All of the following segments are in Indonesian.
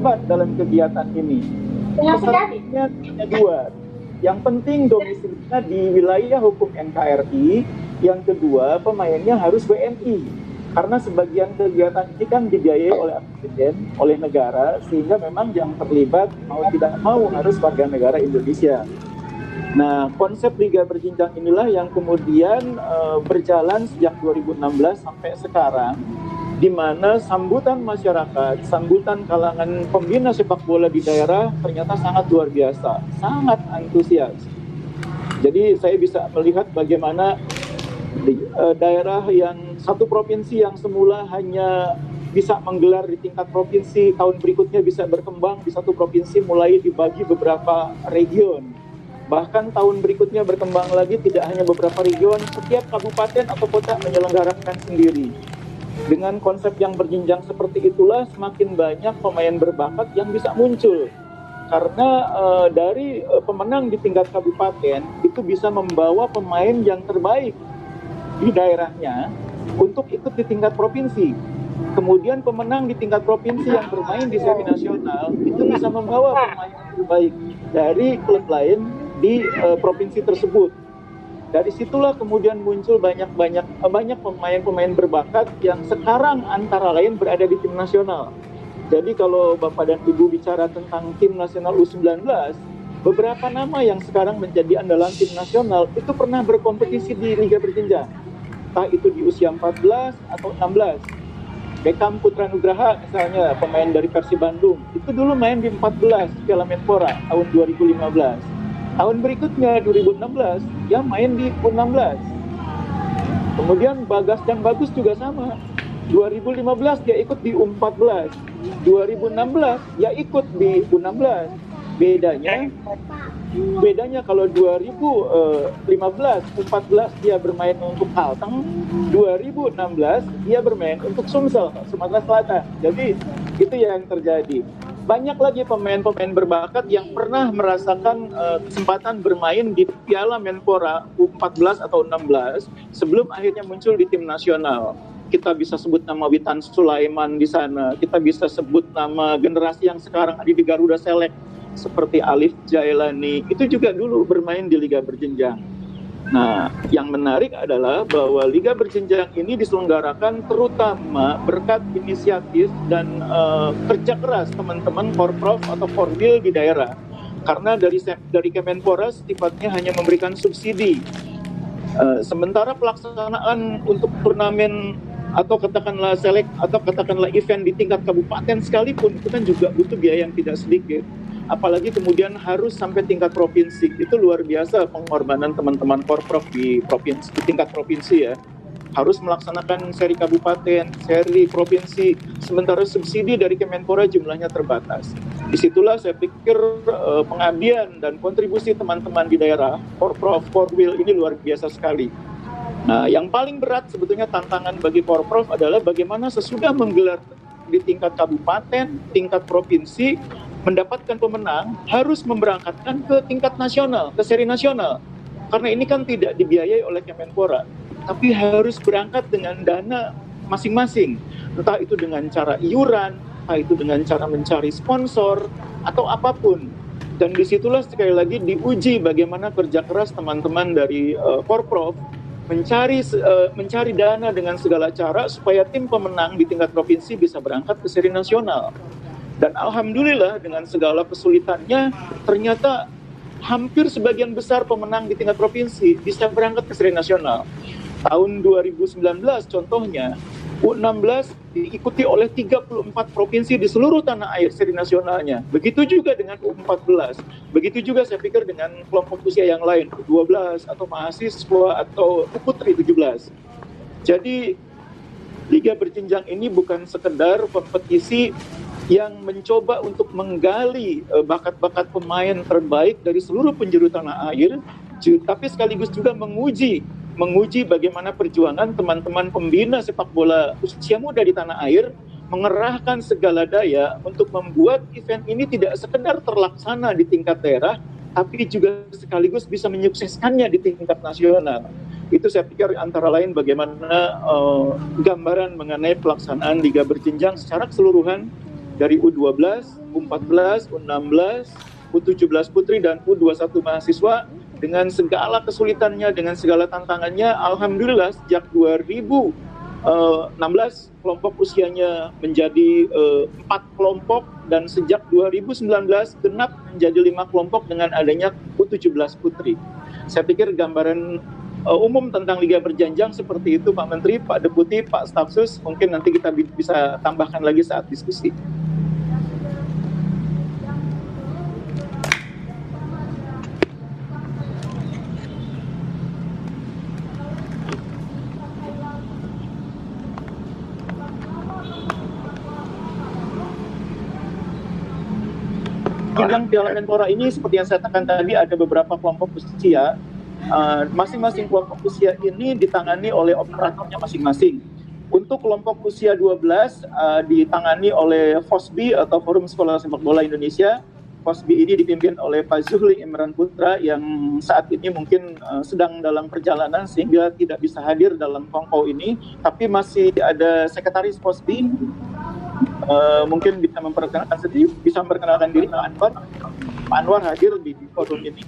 terlibat dalam kegiatan ini. Pesertanya hanya dua. Yang penting domisilinya di wilayah hukum NKRI. Yang kedua, pemainnya harus WNI. Karena sebagian kegiatan ini kan dibiayai oleh APBN, oleh negara, sehingga memang yang terlibat mau tidak mau harus warga negara Indonesia. Nah, konsep Liga Berjenjang inilah yang kemudian berjalan sejak 2016 sampai sekarang, di mana sambutan masyarakat, sambutan kalangan pembina sepak bola di daerah ternyata sangat luar biasa, sangat antusias. Jadi saya bisa melihat bagaimana daerah yang satu provinsi yang semula hanya bisa menggelar di tingkat provinsi, tahun berikutnya bisa berkembang di satu provinsi mulai dibagi beberapa region. Bahkan tahun berikutnya berkembang lagi tidak hanya beberapa region, setiap kabupaten atau kota menyelenggarakan sendiri. Dengan konsep yang berjenjang seperti itulah semakin banyak pemain berbakat yang bisa muncul. Karena dari pemenang di tingkat kabupaten itu bisa membawa pemain yang terbaik di daerahnya untuk ikut di tingkat provinsi. Kemudian pemenang di tingkat provinsi yang bermain di seri nasional itu bisa membawa pemain terbaik dari klub lain di provinsi tersebut. Dari situlah kemudian muncul banyak pemain-pemain berbakat yang sekarang antara lain berada di tim nasional. Jadi kalau Bapak dan Ibu bicara tentang tim nasional U19, beberapa nama yang sekarang menjadi andalan tim nasional itu pernah berkompetisi di Liga Berjenjang. Entah itu di usia 14 atau 16. Beckham Putra Nugraha misalnya, pemain dari Persib Bandung, itu dulu main di 14 Piala Menpora tahun 2015. Tahun berikutnya 2016 dia main di U16. Kemudian Bagas dan Bagus juga sama. 2015 dia ikut di U14. 2016 dia ikut di U16. Bedanya kalau 2015 U14 dia bermain untuk Kalteng, 2016 dia bermain untuk Sumsel, Sumatera Selatan. Jadi itu yang terjadi. Banyak lagi pemain-pemain berbakat yang pernah merasakan kesempatan bermain di Piala Menpora U14 atau U16 sebelum akhirnya muncul di tim nasional. Kita bisa sebut nama Witan Sulaiman di sana, kita bisa sebut nama generasi yang sekarang ada di Garuda Select seperti Alif Jailani, itu juga dulu bermain di Liga Berjenjang. Nah, yang menarik adalah bahwa Liga Berjenjang ini diselenggarakan terutama berkat inisiatif dan kerja keras teman-teman Porprov atau Porwil di daerah. Karena dari Kemenpora sifatnya hanya memberikan subsidi. Sementara pelaksanaan untuk turnamen atau katakanlah selek atau katakanlah event di tingkat kabupaten sekalipun itu kan juga butuh biaya yang tidak sedikit. Apalagi kemudian harus sampai tingkat provinsi. Itu luar biasa pengorbanan teman-teman Porprov di tingkat provinsi ya. Harus melaksanakan seri kabupaten, seri provinsi, sementara subsidi dari Kemenpora jumlahnya terbatas. Disitulah saya pikir pengabdian dan kontribusi teman-teman di daerah, Porprov, Porwil ini luar biasa sekali. Nah, yang paling berat sebetulnya tantangan bagi Porprov adalah bagaimana sesudah menggelar di tingkat kabupaten, tingkat provinsi, mendapatkan pemenang harus memberangkatkan ke tingkat nasional, ke seri nasional. Karena ini kan tidak dibiayai oleh Kemenpora, tapi harus berangkat dengan dana masing-masing. Entah itu dengan cara iuran, entah itu dengan cara mencari sponsor, atau apapun. Dan disitulah sekali lagi diuji bagaimana kerja keras teman-teman dari Porprov mencari dana dengan segala cara supaya tim pemenang di tingkat provinsi bisa berangkat ke seri nasional. Dan alhamdulillah dengan segala kesulitannya ternyata hampir sebagian besar pemenang di tingkat provinsi bisa berangkat ke seri nasional. Tahun 2019 contohnya U16 diikuti oleh 34 provinsi di seluruh tanah air seri nasionalnya. Begitu juga dengan U14. Begitu juga saya pikir dengan kelompok usia yang lain, U12 atau mahasiswa atau U-Putri 17. Jadi Liga Berjenjang ini bukan sekedar kompetisi yang mencoba untuk menggali bakat-bakat pemain terbaik dari seluruh penjuru tanah air, tapi sekaligus juga menguji bagaimana perjuangan teman-teman pembina sepak bola usia muda di tanah air mengerahkan segala daya untuk membuat event ini tidak sekedar terlaksana di tingkat daerah, tapi juga sekaligus bisa menyukseskannya di tingkat nasional. Itu saya pikir antara lain bagaimana gambaran mengenai pelaksanaan Liga Berjenjang secara keseluruhan dari U12, U14, U16, U17 putri dan U21 mahasiswa dengan segala kesulitannya, dengan segala tantangannya. Alhamdulillah sejak 2016 kelompok usianya menjadi 4 kelompok dan sejak 2019 genap menjadi 5 kelompok dengan adanya U17 putri. Saya pikir gambaran umum tentang Liga Berjenjang seperti itu Pak Menteri, Pak Deputi, Pak Stafsus, mungkin nanti kita bisa tambahkan lagi saat diskusi. Jenjang Piala Menpora ini seperti yang saya katakan tadi ada beberapa kelompok usia. Masing-masing kelompok usia ini ditangani oleh operatornya masing-masing. Untuk kelompok usia 12 ditangani oleh FOSBI atau Forum Sekolah Sepak Bola Indonesia. FOSBI ini dipimpin oleh Pak Zuhli Imran Putra yang saat ini mungkin sedang dalam perjalanan sehingga tidak bisa hadir dalam kongko ini, tapi masih ada sekretaris FOSBI. Mungkin bisa memperkenalkan diri Pak Anwar. Pak Anwar hadir di forum ini.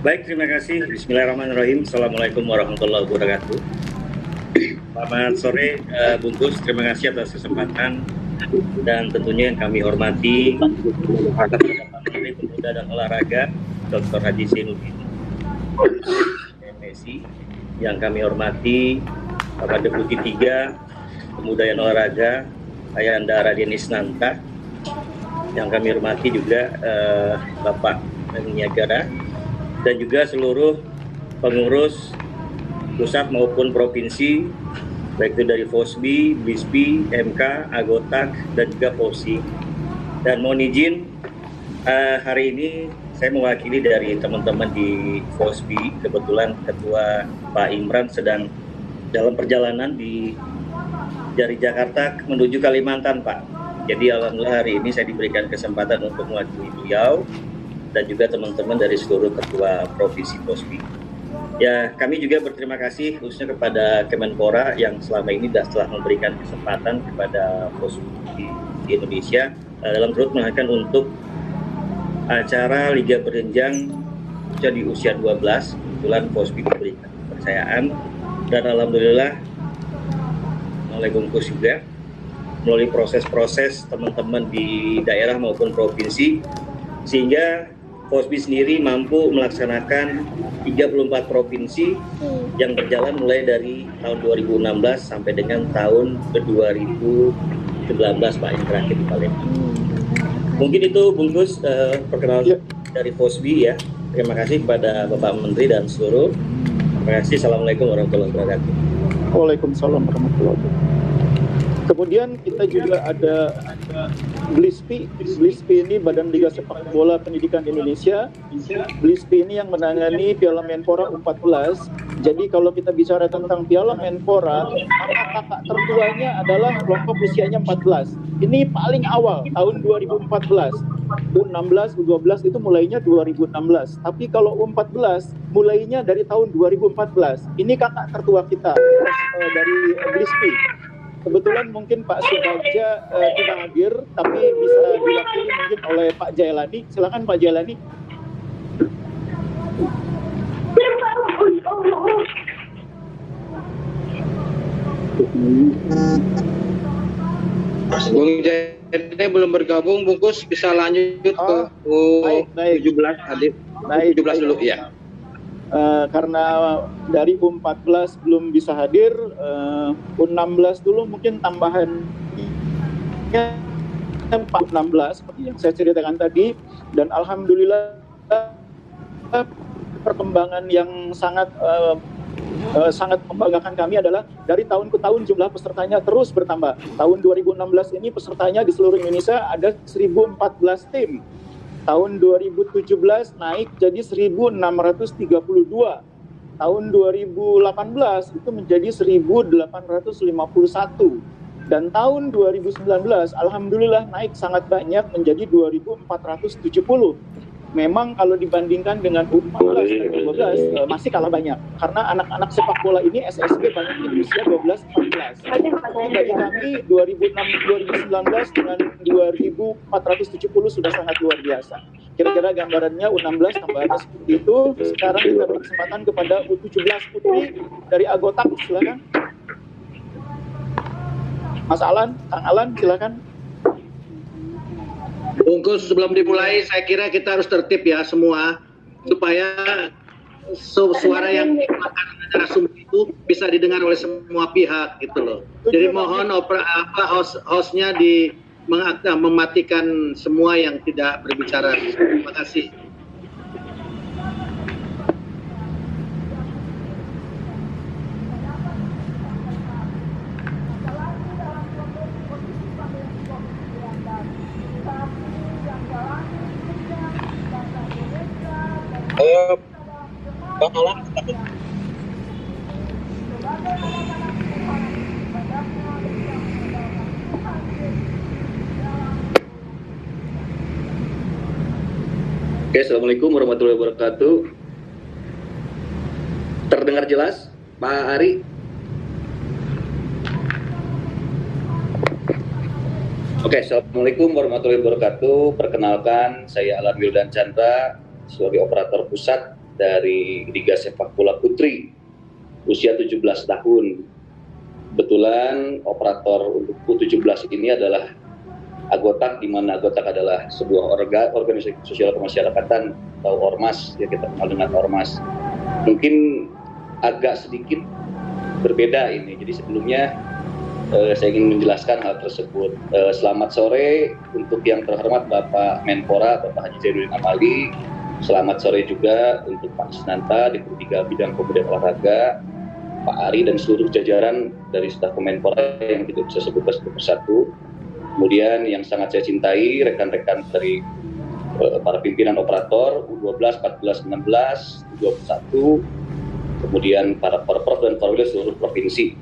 Baik, terima kasih. Bismillahirrahmanirrahim. Assalamualaikum warahmatullahi wabarakatuh. Selamat sore, Bungkus. Terima kasih atas kesempatan dan tentunya yang kami hormati Pak Menteri Pemuda dan Olahraga Dr. Haji Zainuddin MSI, yang kami hormati Bapak Deputi 3 Pemuda dan Olahraga Ayanda Radenis Nanta, yang kami hormati juga Bapak Niagara, dan juga seluruh pengurus pusat maupun provinsi, baik itu dari FOSBI, BISPI, MK, Agotak, dan juga POSI. Dan mohon izin, hari ini saya mewakili dari teman-teman di FOSBI. Kebetulan Ketua Pak Imran sedang dalam perjalanan dari Jakarta menuju Kalimantan, Pak. Jadi alhamdulillah hari ini saya diberikan kesempatan untuk mewakili beliau dan juga teman-teman dari seluruh ketua provinsi FOSBI. Ya, kami juga berterima kasih khususnya kepada Kemenpora yang selama ini telah memberikan kesempatan kepada FOSBI di Indonesia dalam turut menghadirkan untuk acara Liga Berjenjang di usia 12. Kebetulan FOSBI diberikan kepercayaan dan alhamdulillah oleh Bungkus juga melalui proses-proses teman-teman di daerah maupun provinsi, sehingga FOSBI sendiri mampu melaksanakan 34 provinsi yang berjalan mulai dari tahun 2016 sampai dengan tahun 2019, Pak, yang terakhir di Palembang. Mungkin itu Bungkus perkenalan dari FOSBI ya. Terima kasih kepada Bapak Menteri dan seluruh. Terima kasih. Assalamualaikum warahmatullahi wabarakatuh. Waalaikumsalam warahmatullahi wabarakatuh. Kemudian kita juga ada BLISPI. BLISPI ini Badan Liga Sepak Bola Pendidikan Indonesia. BLISPI ini yang menangani Piala Menpora U14. Jadi kalau kita bicara tentang Piala Menpora, kakak tertuanya adalah kelompok usianya 14. Ini paling awal tahun 2014. U16, U12 itu mulainya 2016. Tapi kalau U14 mulainya dari tahun 2014. Ini kakak tertua kita dari BLISPI. Kebetulan mungkin Pak Subaja tidak hadir, tapi bisa diwakili mungkin oleh Pak Jailani. Silakan Pak Jailani. Bung Jailani belum bergabung, Bungkus bisa lanjut ke U17 hadir. Baik. U17 dulu ya. Karena dari U14 belum bisa hadir, U16 dulu mungkin tambahannya 16 seperti yang saya ceritakan tadi, dan alhamdulillah perkembangan yang sangat membanggakan kami adalah dari tahun ke tahun jumlah pesertanya terus bertambah. Tahun 2016 ini pesertanya di seluruh Indonesia ada 1.014 tim. Tahun 2017 naik jadi 1.632. Tahun 2018 itu menjadi 1.851. Dan tahun 2019 alhamdulillah naik sangat banyak menjadi 2.470. memang kalau dibandingkan dengan U14 dan U12 masih kalah banyak. Karena anak-anak sepak bola ini SSB banyak di usia 12-14. Bagi kami 2019 dengan 2.470 sudah sangat luar biasa. Kira-kira gambarannya U16 tambahnya seperti itu. Sekarang kita beri kesempatan kepada U17 putri dari Agotak, silakan. Mas Alan, Kang Alan, silakan. Bungkus, sebelum dimulai, saya kira kita harus tertib ya semua, supaya suara yang dikeluarkan secara sumber itu bisa didengar oleh semua pihak gitu loh. Jadi mohon hostnya mematikan semua yang tidak berbicara. Terima kasih. Bang Alam, Oke, Assalamualaikum warahmatullahi wabarakatuh. Terdengar jelas, Pak Ari? Oke, Assalamualaikum warahmatullahi wabarakatuh. Perkenalkan, saya Alan Wildan Chandra, sebagai operator pusat dari Liga Sepak Bola Putri usia 17 tahun. Kebetulan operator untuk U17 ini adalah Agotak, di mana Agotak adalah sebuah organisasi sosial kemasyarakatan atau ormas, ya kita kenal dengan ormas. Mungkin agak sedikit berbeda ini. Jadi sebelumnya saya ingin menjelaskan hal tersebut. Selamat sore untuk yang terhormat Bapak Menpora, Bapak Haji Zainuddin Amali. Selamat sore juga untuk Pak Isnanta, Deputi 3 Bidang Pemuda Olahraga, Pak Ari dan seluruh jajaran dari staf Kemenpora yang tidak bisa sebut satu persatu. Kemudian yang sangat saya cintai rekan-rekan dari para pimpinan operator U12, 14, 16, U21, kemudian para Porprov dan Porwil seluruh provinsi.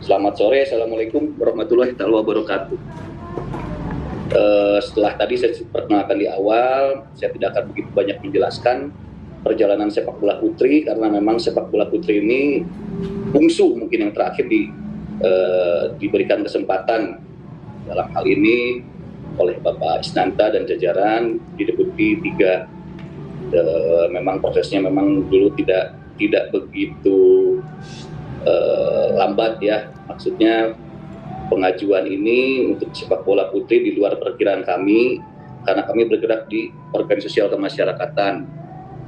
Selamat sore, Assalamualaikum warahmatullahi wabarakatuh. Setelah tadi saya perkenalkan di awal, saya tidak akan begitu banyak menjelaskan perjalanan sepak bola putri, karena memang sepak bola putri ini bungsu mungkin yang terakhir diberikan kesempatan dalam hal ini oleh Bapak Isnanta dan jajaran di Deputi 3. Memang prosesnya memang dulu tidak begitu lambat ya, maksudnya pengajuan ini untuk sepak bola putri di luar perkiraan kami, karena kami bergerak di organisasi sosial kemasyarakatan.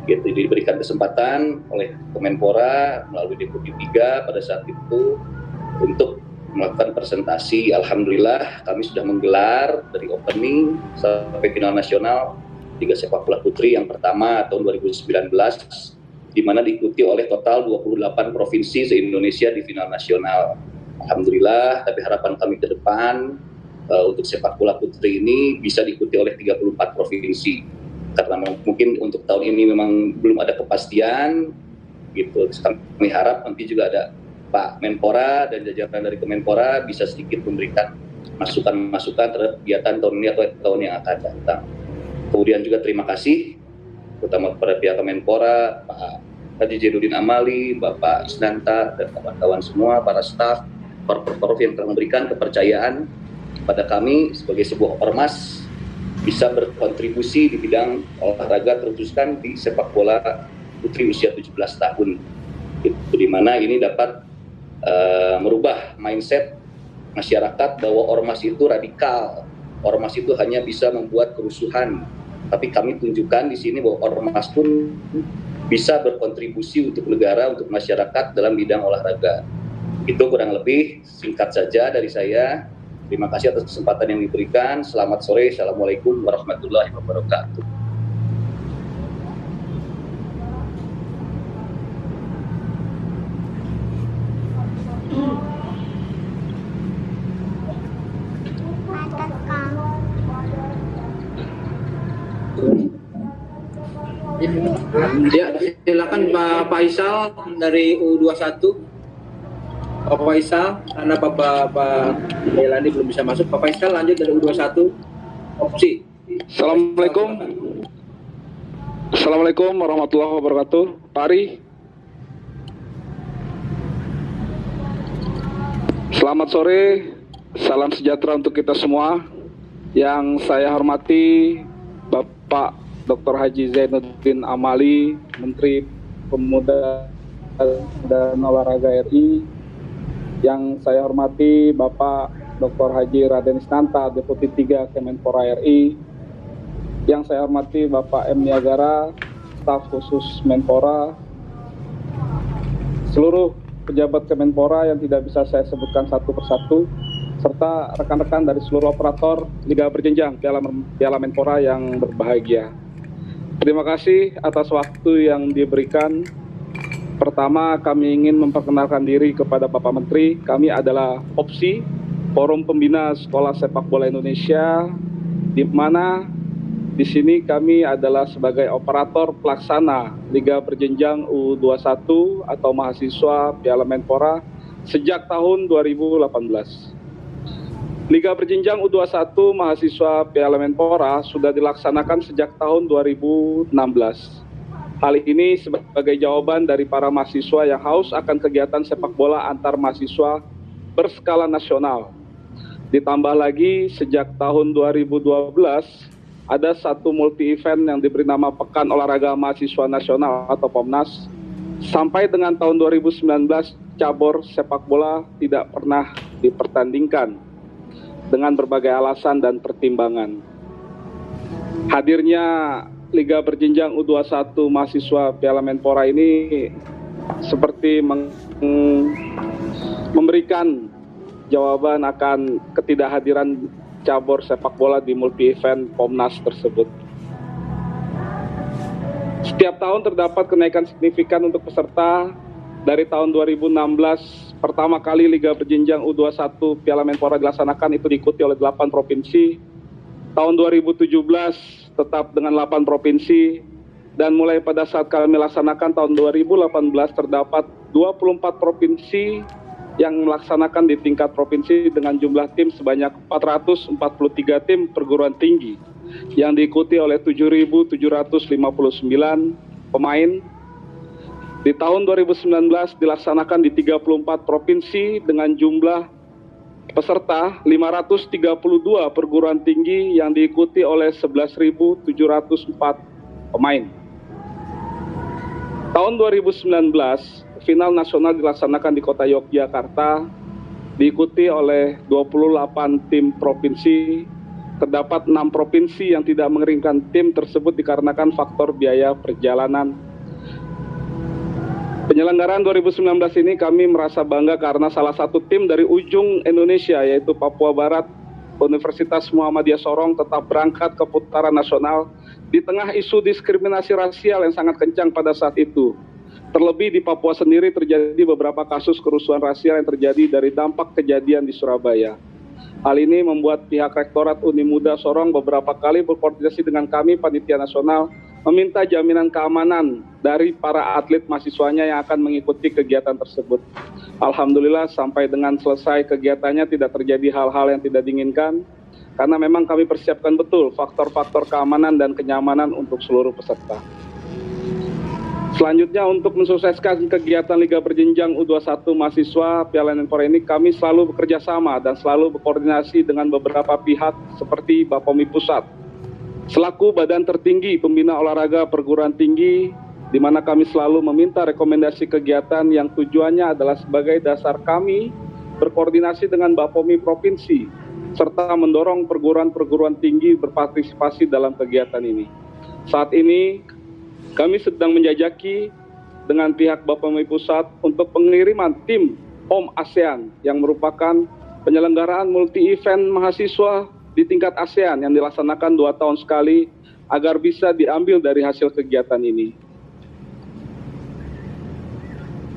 Gitu, diberikan kesempatan oleh Kemenpora melalui Deputi 3 pada saat itu untuk melakukan presentasi. Alhamdulillah kami sudah menggelar dari opening sampai final nasional Liga Sepak Bola Putri yang pertama tahun 2019, di mana diikuti oleh total 28 provinsi se-Indonesia di final nasional. Alhamdulillah, tapi harapan kami ke depan untuk sepak bola putri ini bisa diikuti oleh 34 provinsi. Karena mungkin untuk tahun ini memang belum ada kepastian, gitu. Kami harap nanti juga ada Pak Menpora dan jajaran dari Kemenpora bisa sedikit memberikan masukan-masukan terhadap kegiatan tahun ini atau tahun yang akan datang. Kemudian juga terima kasih terutama kepada pihak Kemenpora, Pak Haji Zainuddin Amali, Bapak Isnanta dan kawan-kawan semua, para staf, Porprov yang telah memberikan kepercayaan pada kami sebagai sebuah ormas bisa berkontribusi di bidang olahraga, terkhususkan di sepak bola putri usia 17 tahun. Itu di mana ini dapat merubah mindset masyarakat bahwa ormas itu radikal, ormas itu hanya bisa membuat kerusuhan. Tapi kami tunjukkan di sini bahwa ormas pun bisa berkontribusi untuk negara, untuk masyarakat dalam bidang olahraga. Itu kurang lebih singkat saja dari saya. Terima kasih atas kesempatan yang diberikan. Selamat sore. Assalamualaikum warahmatullahi wabarakatuh. Ya, silakan Pak Faisal dari U21. Pak Faisal, karena Pak Melani belum bisa masuk. Pak Faisal lanjut dari U21. Opsi. Assalamualaikum. Assalamualaikum warahmatullahi wabarakatuh. Pak Ari. Selamat sore, salam sejahtera untuk kita semua. Yang saya hormati Bapak Dr. Haji Zainuddin Amali, Menteri Pemuda dan Olahraga RI. Yang saya hormati Bapak Dr. Haji Raden Isnanta, Deputi 3 Kemenpora RI. Yang saya hormati Bapak M. Niagara, Staf Khusus Menpora, seluruh pejabat Kemenpora yang tidak bisa saya sebutkan satu persatu, serta rekan-rekan dari seluruh operator Liga Berjenjang Piala Menpora yang berbahagia. Terima kasih atas waktu yang diberikan. Pertama, kami ingin memperkenalkan diri kepada Bapak Menteri. Kami adalah OPSI, Forum Pembina Sekolah Sepak Bola Indonesia, di mana di sini kami adalah sebagai operator pelaksana Liga Berjenjang U21 atau mahasiswa Piala Menpora sejak tahun 2018. Liga Berjenjang U21 mahasiswa Piala Menpora sudah dilaksanakan sejak tahun 2016. Hal ini sebagai jawaban dari para mahasiswa yang haus akan kegiatan sepak bola antar mahasiswa berskala nasional. Ditambah lagi sejak tahun 2012 ada satu multi event yang diberi nama Pekan Olahraga Mahasiswa Nasional atau POMNAS. Sampai dengan tahun 2019 cabur sepak bola tidak pernah dipertandingkan dengan berbagai alasan dan pertimbangan. Hadirnya Liga Berjenjang U21 mahasiswa Piala Menpora ini seperti memberikan jawaban akan ketidakhadiran cabur sepak bola di multi event POMNAS tersebut. Setiap tahun terdapat kenaikan signifikan untuk peserta. Dari tahun 2016 pertama kali Liga Berjenjang U21 Piala Menpora dilaksanakan, itu diikuti oleh 8 provinsi. Tahun 2017 tetap dengan 8 provinsi, dan mulai pada saat kami laksanakan tahun 2018 terdapat 24 provinsi yang melaksanakan di tingkat provinsi dengan jumlah tim sebanyak 443 tim perguruan tinggi yang diikuti oleh 7.759 pemain. Di tahun 2019 dilaksanakan di 34 provinsi dengan jumlah peserta 532 perguruan tinggi yang diikuti oleh 11.704 pemain. Tahun 2019 final nasional dilaksanakan di kota Yogyakarta, diikuti oleh 28 tim provinsi. Terdapat 6 provinsi yang tidak mengirimkan tim tersebut dikarenakan faktor biaya perjalanan. Penyelenggaraan 2019 ini kami merasa bangga karena salah satu tim dari ujung Indonesia, yaitu Papua Barat, Universitas Muhammadiyah Sorong, tetap berangkat ke putaran nasional di tengah isu diskriminasi rasial yang sangat kencang pada saat itu. Terlebih di Papua sendiri terjadi beberapa kasus kerusuhan rasial yang terjadi dari dampak kejadian di Surabaya. Hal ini membuat pihak Rektorat Unimuda Sorong beberapa kali berkoordinasi dengan kami, Panitia Nasional, meminta jaminan keamanan dari para atlet mahasiswanya yang akan mengikuti kegiatan tersebut. Alhamdulillah sampai dengan selesai kegiatannya tidak terjadi hal-hal yang tidak diinginkan, karena memang kami persiapkan betul faktor-faktor keamanan dan kenyamanan untuk seluruh peserta. Selanjutnya, untuk mensukseskan kegiatan Liga Berjenjang U21 mahasiswa Piala Menpora ini, kami selalu bekerja sama dan selalu berkoordinasi dengan beberapa pihak seperti Bapomi Pusat, selaku badan tertinggi pembina olahraga perguruan tinggi, di mana kami selalu meminta rekomendasi kegiatan yang tujuannya adalah sebagai dasar kami berkoordinasi dengan Bapomi Provinsi, serta mendorong perguruan-perguruan tinggi berpartisipasi dalam kegiatan ini. Saat ini, kami sedang menjajaki dengan pihak Bapomi Pusat untuk pengiriman tim POM ASEAN yang merupakan penyelenggaraan multi-event mahasiswa di tingkat ASEAN yang dilaksanakan 2 tahun sekali agar bisa diambil dari hasil kegiatan ini.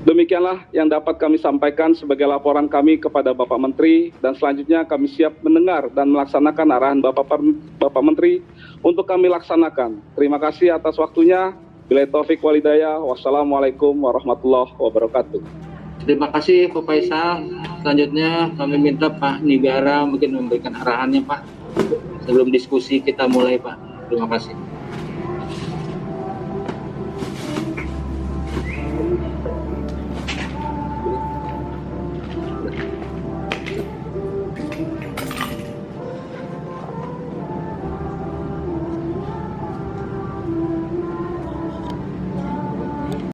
Demikianlah yang dapat kami sampaikan sebagai laporan kami kepada Bapak Menteri, dan selanjutnya kami siap mendengar dan melaksanakan arahan Bapak Menteri untuk kami laksanakan. Terima kasih atas waktunya. Bila taufik walhidayah. Wassalamualaikum warahmatullahi wabarakatuh. Terima kasih Pak Faisal. Selanjutnya kami minta Pak Niagara mungkin memberikan arahannya Pak. Sebelum diskusi kita mulai Pak. Terima kasih.